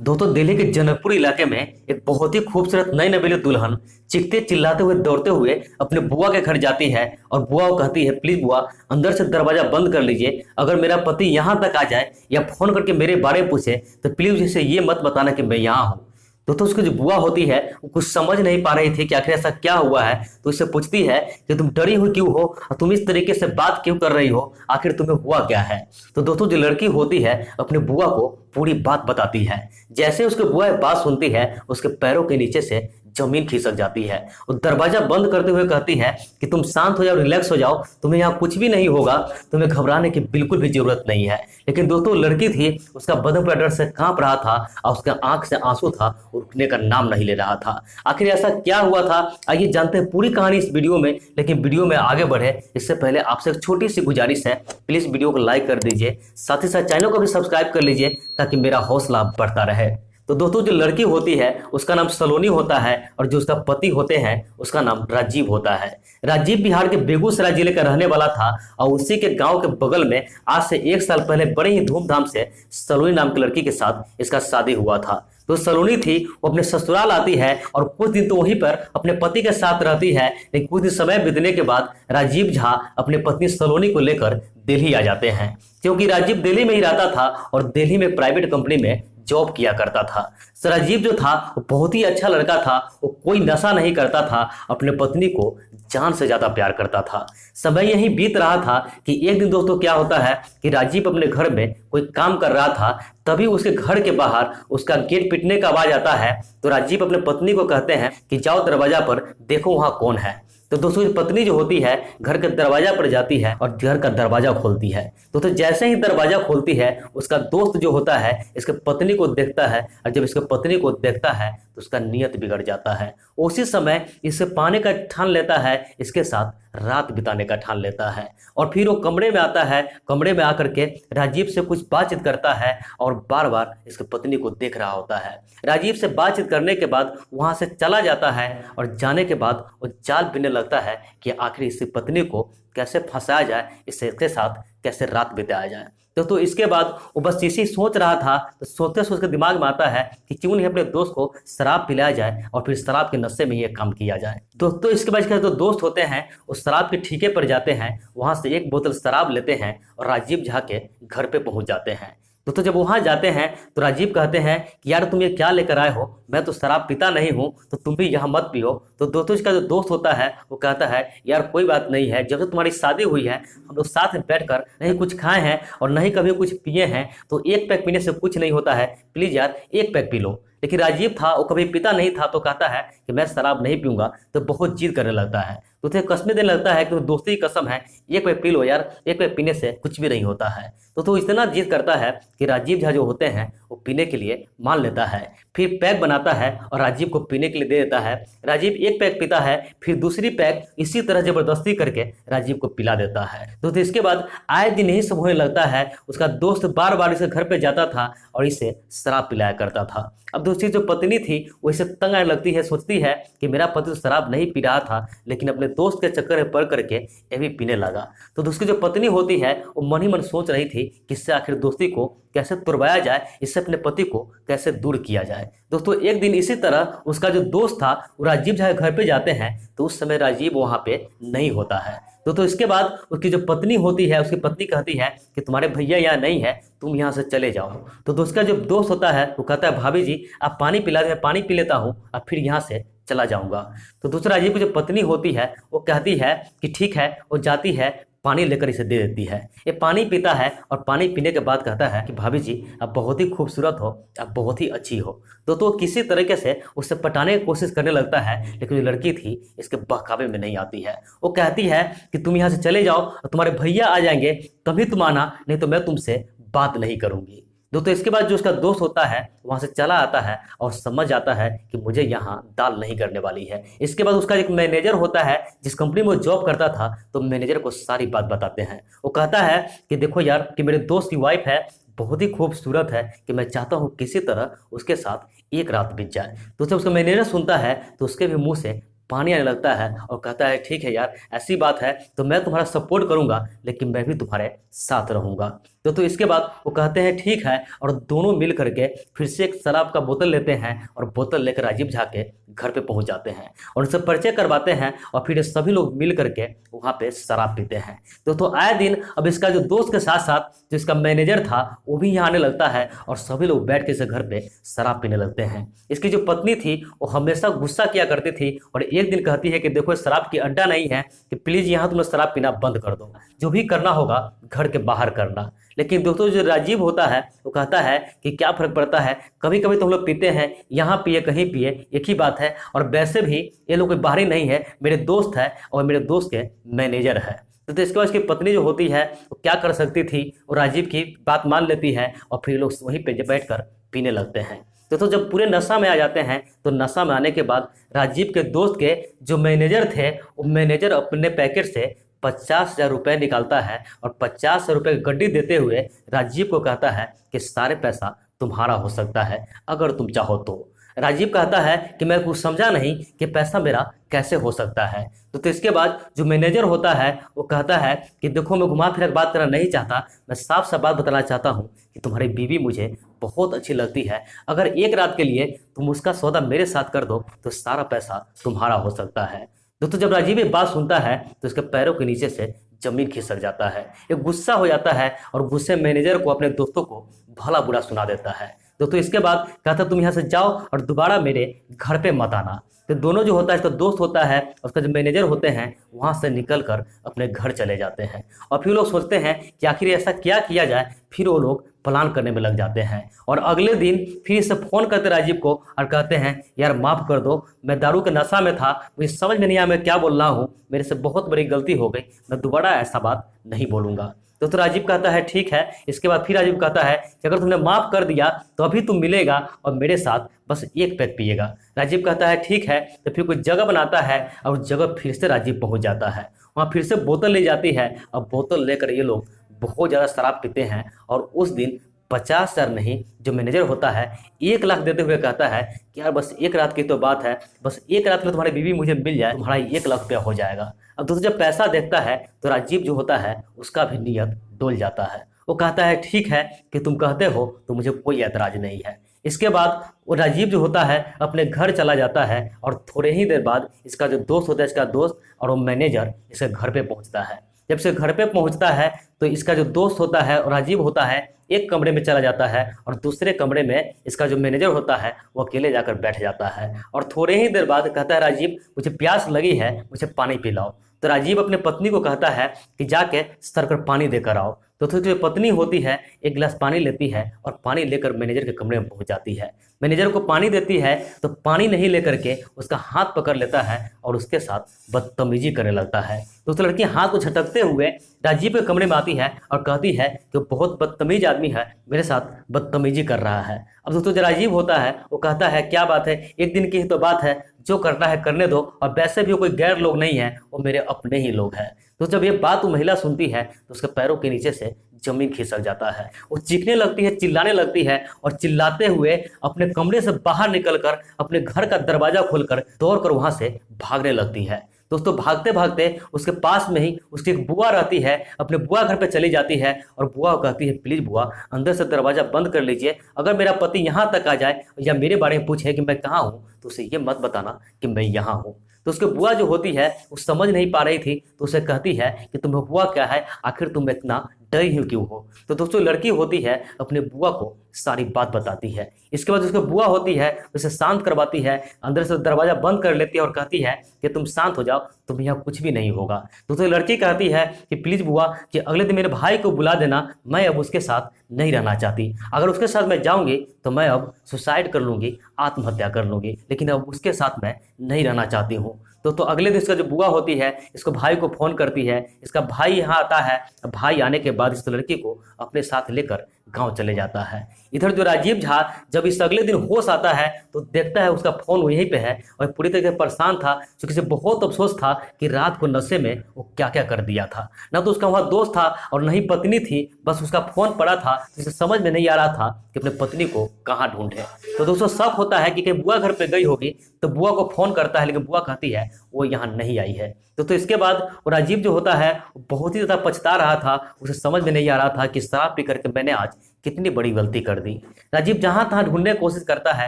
दोस्तों दिल्ली के जनकपुर इलाके में एक बहुत ही खूबसूरत नई नवेली दुल्हन चीखते चिल्लाते हुए दौड़ते हुए अपने बुआ के घर जाती है और बुआ को कहती है, प्लीज बुआ अंदर से दरवाजा बंद कर लीजिए। अगर मेरा पति यहाँ तक आ जाए या फोन करके मेरे बारे में पूछे तो प्लीज इसे ये मत बताना कि मैं यहाँ हूँ। तो उसकी जो बुआ होती है वो कुछ समझ नहीं पा रही थी कि आखिर ऐसा क्या हुआ है। तो इससे पूछती है कि तुम डरी हुई क्यों हो और तुम इस तरीके से बात क्यों कर रही हो, आखिर तुम्हें हुआ क्या है। तो दोस्तों जो लड़की होती है अपने बुआ को पूरी बात बताती है। जैसे उसके बुआ ये बात सुनती है उसके पैरों के नीचे से जमीन खिसक जाती है और दरवाजा बंद करते हुए कहती है कि तुम शांत हो जाओ, रिलैक्स हो जाओ, तुम्हें यहाँ कुछ भी नहीं होगा, तुम्हें घबराने की बिल्कुल भी जरूरत नहीं है। लेकिन दोस्तों लड़की थी, उसका बदन पूरा डर से कांप रहा था और उसके आंख से आंसू था और रुकने का नाम नहीं ले रहा था। आखिर ऐसा क्या हुआ था, आइए जानते हैं पूरी कहानी इस वीडियो में। लेकिन वीडियो में आगे बढ़े इससे पहले आपसे एक छोटी सी गुजारिश है, प्लीज वीडियो को लाइक कर दीजिए, साथ ही साथ चैनल को भी सब्सक्राइब कर लीजिए ताकि मेरा हौसला बढ़ता रहे। तो दोस्तों जो लड़की होती है उसका नाम सलोनी होता है और जो उसका पति होते हैं उसका नाम राजीव होता है। राजीव बिहार के बेगूसराय जिले का रहने वाला था और उसी के गांव के बगल में आज से 1 साल पहले बड़े ही धूमधाम से सलोनी नाम की लड़की के साथ इसका शादी हुआ था। तो सलोनी थी वो अपने ससुराल आती है और कुछ दिन तो वहीं पर अपने पति के साथ रहती है। लेकिन कुछ दिन समय बीतने के बाद राजीव झा अपने पत्नी सलोनी को लेकर दिल्ली आ जाते हैं, क्योंकि राजीव दिल्ली में ही रहता था और दिल्ली में प्राइवेट कंपनी में जॉब किया करता था। राजीव जो था वो बहुत ही अच्छा लड़का था, वो कोई नशा नहीं करता था, अपने पत्नी को जान से ज्यादा प्यार करता था। समय यही बीत रहा था कि एक दिन दोस्तों क्या होता है कि राजीव अपने घर में कोई काम कर रहा था, तभी उसके घर के बाहर उसका गेट पीटने का आवाज आता है। तो राजीव अपने पत्नी को कहते हैं कि जाओ दरवाजा पर देखो वहां कौन है। तो दोस्तों पत्नी जो होती है घर के दरवाजा पर जाती है और घर का दरवाजा खोलती है। तो जैसे ही दरवाजा खोलती है उसका दोस्त जो होता है इसके पत्नी को देखता है और जब इसके पत्नी को देखता है तो उसका नियत बिगड़ जाता है। उसी समय इसे पाने का ठान लेता है, इसके साथ रात बिताने का ठान लेता है और फिर वो कमरे में आता है। कमरे में आकर के राजीव से कुछ बातचीत करता है और बार बार इसके पत्नी को देख रहा होता है। राजीव से बातचीत करने के बाद वहां से चला जाता है और जाने के बाद वो जाल बिनने लगता है कि आखिर इसकी पत्नी को कैसे फंसाया जाए, इसके साथ कैसे रात बिताया जाए। तो इसके बाद वो बस इसी सोच रहा था। तो सोचते सोचते दिमाग में आता है कि क्यों नहीं अपने दोस्त को शराब पिलाया जाए और फिर शराब के नशे में ये काम किया जाए। तो इसके बाद जो दोस्त होते हैं उस शराब के ठेके पर जाते हैं, वहां से एक बोतल शराब लेते हैं और राजीव झा के घर पे पहुंच जाते हैं। तो जब वहां जाते हैं तो राजीव कहते हैं कि यार तुम ये क्या लेकर आए हो, मैं तो शराब पीता नहीं हूं, तो तुम भी यहाँ मत पियो। तो दोस्तों इसका जो दोस्त होता है वो कहता है यार कोई बात नहीं है, जब से तुम्हारी शादी हुई है हम लोग साथ में बैठकर नहीं कुछ खाए हैं और नहीं कभी कुछ पिए हैं, तो एक पैक पीने से कुछ नहीं होता है, प्लीज यार एक पैक पी लो। लेकिन राजीव था वो कभी पिता नहीं था, तो कहता है कि मैं शराब नहीं पीऊंगा। तो बहुत जिद करने लगता है, तो उसे कसमें देने लगता है कि दोस्ती की कसम है, एक पैक पी लो यार, एक पैक पीने से कुछ भी नहीं होता है। तो इतना जिद करता है कि राजीव झा जो होते हैं वो पीने के लिए मान लेता है, फिर पैक बनाता है और राजीव को पीने के लिए दे देता है। राजीव एक पैक पीता है, फिर दूसरी पैक इसी तरह जबरदस्ती करके राजीव को पिला देता है। तो इसके बाद आए दिन यही सब होने लगता है। उसका दोस्त बार बार इसे घर पे जाता था और इसे शराब पिलाया करता था। अब दूसरी जो पत्नी थी वो इसे तंग आने लगती है, सोचती है कि मेरा पति तो शराब नहीं पी रहा था लेकिन अपने दोस्त के चक्कर में पड़ करके ये भी पीने लगा। तो उसकी जो पत्नी होती है वो मन ही मन सोच रही थी कि इससे आखिर दोस्ती को कैसे तुड़वाया जाए, इससे अपने पति को कैसे दूर किया जाए। दोस्तों एक दिन इसी तरह उसका जो दोस्त था वो राजीव झा के घर पे जाते हैं, तो उस समय राजीव वहां पे नहीं होता है। तो इसके बाद उसकी जो पत्नी होती है उसकी पत्नी कहती है कि तुम्हारे भैया यहाँ नहीं है, तुम यहाँ से चले जाओ। तो उसका जो दोस्त होता है वो कहता है भाभी जी आप पानी पिला दे, पानी पी लेता हूँ और फिर यहाँ से चला जाऊंगा। तो दूसरा राजीव की जो पत्नी होती है वो कहती है कि ठीक है, वो जाती है पानी लेकर इसे दे देती है। ये पानी पीता है और पानी पीने के बाद कहता है कि भाभी जी आप बहुत ही खूबसूरत हो, आप बहुत ही अच्छी हो। तो किसी तरीके से उससे पटाने की कोशिश करने लगता है, लेकिन जो लड़की थी इसके बहकावे में नहीं आती है। वो कहती है कि तुम यहाँ से चले जाओ और तुम्हारे भैया आ जाएंगे तभी तुम आना, नहीं तो मैं तुमसे बात नहीं करूंगी। दोस्तों इसके बाद जो उसका दोस्त होता है वहां से चला आता है और समझ आता है कि मुझे यहाँ दाल नहीं करने वाली है। इसके बाद उसका एक मैनेजर होता है जिस कंपनी में वो जॉब करता था, तो मैनेजर को सारी बात बताते हैं। वो कहता है कि देखो यार कि मेरे दोस्त की वाइफ है, बहुत ही खूबसूरत है, कि मैं चाहता हूँ किसी तरह उसके साथ एक रात बीत जाए। तो जब उसका मैनेजर सुनता है तो उसके भी मुंह से पानी आने लगता है और कहता है ठीक है यार, ऐसी बात है तो मैं तुम्हारा सपोर्ट करूंगा, लेकिन मैं भी तुम्हारे साथ रहूंगा। तो इसके बाद वो कहते हैं ठीक है, और दोनों मिल करके फिर से एक शराब का बोतल लेते हैं और बोतल लेकर राजीव झा के घर पे पहुंच जाते हैं और उनसे परिचय करवाते हैं और फिर सभी लोग मिल करके वहां पे शराब पीते हैं। तो आए दिन अब इसका जो दोस्त के साथ साथ जो इसका मैनेजर था वो भी यहाँ आने लगता है और सभी लोग बैठ के इसे घर पे शराब पीने लगते हैं। इसकी जो पत्नी थी वो हमेशा गुस्सा किया करती थी और एक दिन कहती है कि देखो शराब की अड्डा नहीं है कि प्लीज यहाँ तुम लोग शराब पीना बंद कर दो, जो भी करना होगा घर के बाहर करना। लेकिन दोस्तों जो राजीव होता है वो कहता है कि क्या फर्क पड़ता है, कभी कभी तो हम लोग पीते हैं, यहाँ पिए कहीं पिए एक ही बात है, और वैसे भी ये लोग कोई बाहरी नहीं है, मेरे दोस्त है और मेरे दोस्त के मैनेजर है। तो इसके बाद उसकी पत्नी जो होती है वो क्या कर सकती थी, वो राजीव की बात मान लेती है और फिर लोग वहीं पे बैठ कर पीने लगते हैं। तो जब पूरे नशा में आ जाते हैं तो नशा में आने के बाद राजीव के दोस्त के जो मैनेजर थे वो मैनेजर अपने पैकेट से 50,000 रुपये निकालता है और 50,000 रुपये की गड्डी देते हुए राजीव को कहता है कि सारे पैसा तुम्हारा हो सकता है अगर तुम चाहो तो। राजीव कहता है कि मैं कुछ समझा नहीं कि पैसा मेरा कैसे हो सकता है। तो इसके बाद जो मैनेजर होता है वो कहता है कि देखो मैं घुमा फिरा बात करना नहीं चाहता, मैं साफ साफ बात बताना चाहता हूँ कि तुम्हारी बीवी मुझे बहुत अच्छी लगती है, अगर एक रात के लिए तुम उसका सौदा मेरे साथ कर दो तो सारा पैसा तुम्हारा हो सकता है। दोस्तों जब राजीव ये बात सुनता है तो उसके पैरों के नीचे से जमीन खिसक जाता है, ये गुस्सा हो जाता है और गुस्से मैनेजर को अपने दोस्तों को भला बुरा सुना देता है। दोस्तों इसके बाद कहता तुम यहाँ से जाओ और दोबारा मेरे घर पे मत आना। तो दोनों जो होता है, इसका दोस्त होता है और उसका जो मैनेजर होते हैं वहाँ से निकल कर अपने घर चले जाते हैं और फिर लोग सोचते हैं कि आखिर ऐसा क्या किया जाए, फिर वो लोग प्लान करने में लग जाते हैं और अगले दिन फिर इसे फ़ोन करते राजीव को और कहते हैं यार माफ़ कर दो, मैं दारू के नशा में था, मुझे समझ में नहीं आया मैं क्या बोल रहा हूँ, मेरे से बहुत बड़ी गलती हो गई, मैं दोबारा ऐसा बात नहीं बोलूँगा। तो राजीव कहता है ठीक है। इसके बाद फिर राजीव कहता है कि अगर तुमने माफ़ कर दिया तो अभी तुम मिलेगा और मेरे साथ बस एक पैक पिएगा। राजीव कहता है ठीक है। तो फिर कोई जगह बनाता है और उस जगह फिर से राजीव पहुंच जाता है, वहाँ फिर से बोतल ले जाती है और बोतल लेकर ये लोग बहुत ज़्यादा शराब पीते हैं और उस दिन 50,000 नहीं, जो मैनेजर होता है 1 लाख देते हुए कहता है कि यार बस एक रात की तो बात है, बस एक रात में तुम्हारी बीवी मुझे मिल जाए, तुम्हारा 1 लाख रुपया हो जाएगा। अब दोस्तों जब पैसा देखता है तो राजीव जो होता है उसका भी नीयत डोल जाता है, वो कहता है ठीक है कि तुम कहते हो तो मुझे कोई ऐतराज नहीं है। इसके बाद वो राजीव जो होता है अपने घर चला जाता है और थोड़े ही देर बाद इसका जो दोस्त होता है, इसका दोस्त और वो मैनेजर इसके घर पे पहुंचता है। जब से घर पे पहुंचता है तो इसका जो दोस्त होता है और राजीव होता है एक कमरे में चला जाता है और दूसरे कमरे में इसका जो मैनेजर होता है वो अकेले जाकर बैठ जाता है और थोड़े ही देर बाद कहता है राजीव मुझे प्यास लगी है, मुझे पानी पिलाओ। तो राजीव अपने पत्नी को कहता है कि जाके सर कर पानी देकर आओ। तो जो पत्नी होती है एक गिलास पानी लेती है और पानी लेकर मैनेजर के कमरे में पहुंच जाती है। मैनेजर को पानी देती है तो पानी नहीं लेकर के उसका हाथ पकड़ लेता है और उसके साथ बदतमीजी करने लगता है। तो उस लड़की हाथ को झटकते हुए राजीव के कमरे में आती है और कहती है कि बहुत बदतमीज आदमी है, मेरे साथ बदतमीजी कर रहा है। अब दोस्तों जो राजीव होता है वो कहता है क्या बात है, एक दिन की ही तो बात है, जो करना है करने दो, और वैसे भी वो कोई गैर लोग नहीं है, वो मेरे अपने ही लोग हैं। तो जब ये बात वो महिला सुनती है तो उसके पैरों के नीचे से जमीन खिसक जाता है, वो चीखने लगती है, चिल्लाने लगती है और चिल्लाते हुए अपने कमरे से बाहर निकलकर अपने घर का दरवाजा खोलकर दौड़कर वहां से भागने लगती है। दोस्तों भागते भागते उसके पास में ही उसकी एक बुआ रहती है, अपने बुआ घर पे चली जाती है और बुआ कहती है प्लीज बुआ अंदर से दरवाजा बंद कर लीजिए, अगर मेरा पति यहाँ तक आ जाए या मेरे बारे में पूछे कि मैं कहाँ हूँ तो उसे ये मत बताना कि मैं यहाँ हूँ। तो उसके बुआ जो होती है वो समझ नहीं पा रही थी, तो उसे कहती है कि तुम्हें हुआ क्या है, आखिर तुम इतना डरी हुई क्यों हो। तो दोस्तों लड़की होती है अपने बुआ को सारी बात बताती है। इसके बाद उसके बुआ होती है उसे शांत करवाती है, अंदर से दरवाजा बंद कर लेती है और कहती है कि तुम शांत हो जाओ, तुम यहाँ कुछ भी नहीं होगा। दोस्तों लड़की कहती है कि प्लीज बुआ कि अगले दिन मेरे भाई को बुला देना, मैं अब उसके साथ नहीं रहना चाहती, अगर उसके साथ मैं जाऊंगी तो मैं अब सुसाइड कर लूंगी, आत्महत्या कर लूंगी, लेकिन अब उसके साथ मैं नहीं रहना चाहती हूँ। तो अगले दिन इसका जो बुआ होती है इसको भाई को फोन करती है, इसका भाई यहाँ आता है, भाई आने के बाद इस लड़की को अपने साथ लेकर गांव चले जाता है। इधर जो राजीव झा जब इस अगले दिन होश आता है तो देखता है उसका फोन वहीं पे है और पूरी तरीके से परेशान था, क्योंकि उसे बहुत अफसोस था कि रात को नशे में वो क्या क्या कर दिया था। ना तो उसका वहाँ दोस्त था और न ही पत्नी थी, बस उसका फोन पड़ा था, तो उसे समझ में नहीं आ रहा था कि अपने पत्नी को कहाँ ढूंढे। तो दोस्तों शक होता है कि कहीं बुआ घर पे गई होगी, तो बुआ को फोन करता है, लेकिन बुआ कहती है वो यहाँ नहीं आई है। तो इसके बाद वो राजीव जो होता है वो बहुत ही ज़्यादा पछता रहा था, उसे समझ में नहीं आ रहा था कि शराब पी करके मैंने आज कितनी बड़ी गलती कर दी। राजीव जहाँ तहाँ ढूंढने की कोशिश करता है,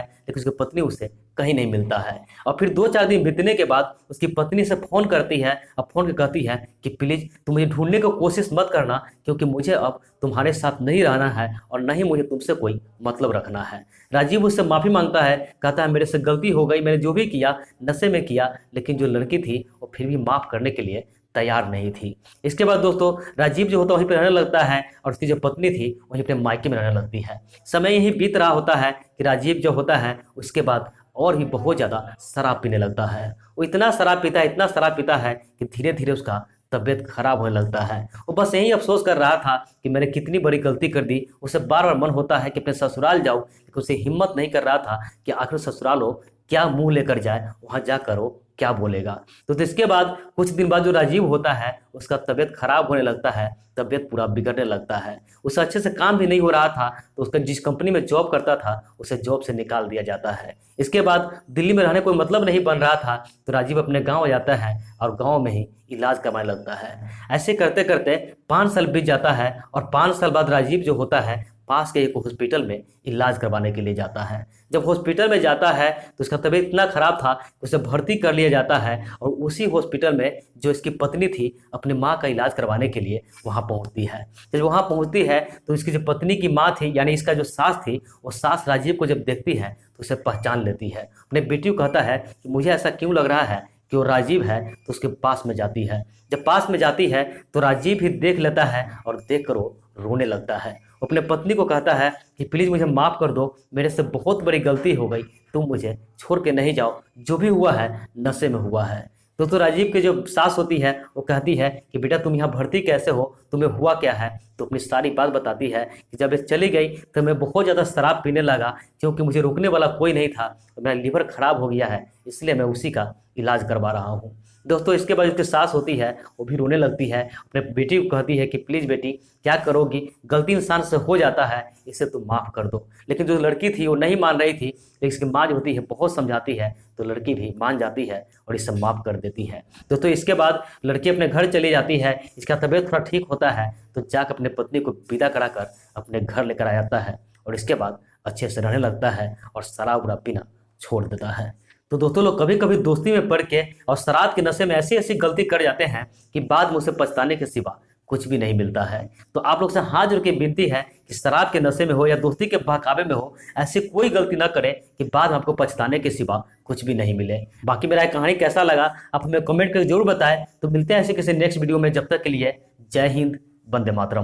लेकिन उसकी पत्नी उसे कहीं नहीं मिलता है। और फिर 2-4 दिन बीतने के बाद उसकी पत्नी से फोन करती है और फोन करके कहती है कि प्लीज़ तुम मुझे ढूंढने की कोशिश मत करना, क्योंकि मुझे अब तुम्हारे साथ नहीं रहना है और न ही मुझे तुमसे कोई मतलब रखना है। राजीव उससे माफ़ी मांगता है, कहता है मेरे से गलती हो गई, मैंने जो भी किया नशे में किया, लेकिन जो लड़की थी वो फिर भी माफ़ करने के लिए तैयार नहीं थी। इसके बाद दोस्तों राजीव जो होता है वहीं पर रहने लगता है और उसकी जो पत्नी थी वहीं अपने मायके में रहने लगती है। समय यही बीत रहा होता है कि राजीव जो होता है उसके बाद और भी बहुत ज़्यादा शराब पीने लगता है। वो इतना शराब पीता है, इतना शराब पीता है कि धीरे धीरे उसका तबीयत खराब होने लगता है। वो बस यही अफसोस कर रहा था कि मैंने कितनी बड़ी गलती कर दी। उसे बार बार मन होता है कि अपने ससुराल जाऊँ, लेकिन उसे हिम्मत नहीं कर रहा था कि आखिर ससुराल हो क्या मुंह लेकर जाए, वहाँ जाकर वो क्या बोलेगा। तो इसके बाद कुछ दिन बाद जो राजीव होता है उसका तबीयत खराब होने लगता है, तबीयत पूरा बिगड़ने लगता है। उसे अच्छे से काम भी नहीं हो रहा था, तो उसका जिस कंपनी में जॉब करता था उसे जॉब से निकाल दिया जाता है। इसके बाद दिल्ली में रहने कोई मतलब नहीं बन रहा था, तो राजीव अपने गाँव जाता है और गाँव में ही इलाज करवाने लगता है। ऐसे करते करते 5 साल बीत जाता है और 5 साल बाद राजीव जो होता है पास के एक हॉस्पिटल में इलाज करवाने के लिए जाता है। जब हॉस्पिटल में जाता है तो उसका तबीयत इतना खराब था कि उसे भर्ती कर लिया जाता है और उसी हॉस्पिटल में जो इसकी पत्नी थी अपनी माँ का इलाज करवाने के लिए वहाँ पहुँचती है। जब वहाँ पहुँचती है तो इसकी जो पत्नी की माँ थी यानी इसका जो सास थी, वो सास राजीव को जब देखती है तो उसे पहचान लेती है। अपने बेटी को कहता है कि मुझे ऐसा क्यों लग रहा है कि वो राजीव है, तो उसके पास में जाती है। जब पास में जाती है तो राजीव भी देख लेता है और देख कर वो रोने लगता है। अपने पत्नी को कहता है कि प्लीज़ मुझे माफ़ कर दो, मेरे से बहुत बड़ी गलती हो गई, तुम मुझे छोड़ के नहीं जाओ, जो भी हुआ है नशे में हुआ है। तो राजीव की जो सास होती है वो कहती है कि बेटा तुम यहाँ भर्ती कैसे हो, तुम्हें हुआ क्या है। तो अपनी सारी बात बताती है कि जब ये चली गई तो मैं बहुत ज़्यादा शराब पीने लगा, क्योंकि मुझे रोकने वाला कोई नहीं था, तो मेरा लीवर ख़राब हो गया है, इसलिए मैं उसी का इलाज करवा रहा हूँ। दोस्तों इसके बाद उसकी सास होती है वो भी रोने लगती है, अपने बेटी को कहती है कि प्लीज़ बेटी क्या करोगी, गलती इंसान से हो जाता है, इसे तुम माफ़ कर दो। लेकिन जो लड़की थी वो नहीं मान रही थी, लेकिन इसकी माँ जो होती है बहुत समझाती है तो लड़की भी मान जाती है और इसे माफ़ कर देती है। दोस्तों इसके बाद लड़की अपने घर चली जाती है। इसका तबीयत थोड़ा ठीक होता है तो जाकर अपने पत्नी को विदा कराकर अपने घर लेकर आ जाता है और इसके बाद अच्छे से रहने लगता है और शराब उराब पीना छोड़ देता है। तो दोस्तों लोग कभी कभी दोस्ती में पड़ के और शराब के नशे में ऐसी ऐसी गलती कर जाते हैं कि बाद में उसे पछताने के सिवा कुछ भी नहीं मिलता है। तो आप लोग से हाथ जोड़ के विनती है कि शराब के नशे में हो या दोस्ती के बहकावे में हो, ऐसी कोई गलती ना करें कि बाद में आपको पछताने के सिवा कुछ भी नहीं मिले। बाकी मेरा कहानी कैसा लगा आप हमें कमेंट करके जरूर बताएं। तो मिलते हैं ऐसे किसी नेक्स्ट वीडियो में, जब तक के लिए जय हिंद, वंदे मातरम।